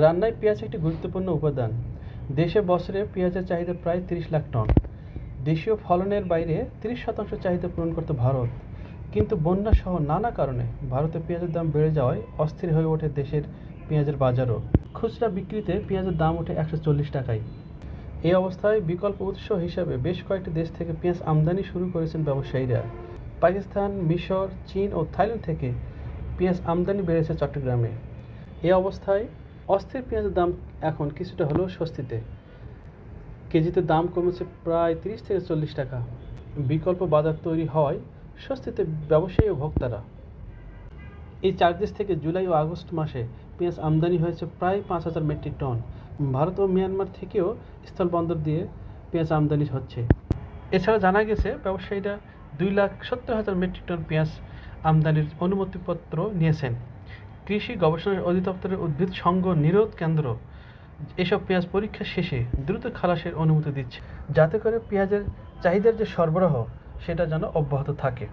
রান্নায় পেঁয়াজ একটি গুরুত্বপূর্ণ উপাদান। দেশে বছরে পেঁয়াজের চাহিদা প্রায় ৩০ লাখ টন। দেশীয় ফলনের বাইরে ৩০% চাহিদা পূরণ করত ভারত। কিন্তু বন্যাসহ নানা কারণে ভারতে পেঁয়াজের দাম বেড়ে যাওয়ায় অস্থির হয়ে ওঠে দেশের পেঁয়াজের বাজারও। খুচরা বিক্রিতে পেঁয়াজের দাম ওঠে ১৪০ টাকায়। এই অবস্থায় বিকল্প উৎস হিসাবে বেশ কয়েকটি দেশ থেকে পেঁয়াজ আমদানি শুরু করেছেন ব্যবসায়ীরা। পাকিস্তান, মিশর, চীন ও থাইল্যান্ড থেকে পেঁয়াজ আমদানি বেড়েছে চট্টগ্রামে। এই অবস্থায় অস্থির পেঁয়াজের দাম এখন কিছুটা হলেও স্বস্তিতে। কেজিতে দাম কমেছে প্রায় ৩০ থেকে ৪০ টাকা। বিকল্প বাজার তৈরি হওয়ায় স্বস্তিতে ব্যবসায়ী ও ভোক্তারা। এই ৪ দেশ থেকে জুলাই ও আগস্ট মাসে পেঁয়াজ আমদানি হয়েছে প্রায় ৫,০০০ মেট্রিক টন। ভারত ও মিয়ানমার থেকেও স্থলবন্দর দিয়ে পেঁয়াজ আমদানি হচ্ছে। এছাড়া জানা গেছে ব্যবসায়ীরা ২,৭০,০০০ মেট্রিক টন পেঁয়াজ আমদানির অনুমতিপত্র নিয়েছেন। কৃষি গবেষণা অধিদপ্তরের উদ্ভিদ সংঘ নিরোধ কেন্দ্র এসব পেঁয়াজ পরীক্ষা শেষে দ্রুত খালাসের অনুমতি দিচ্ছে, যাতে করে পেঁয়াজের চাহিদার যে সরবরাহ সেটা যেন অব্যাহত থাকে।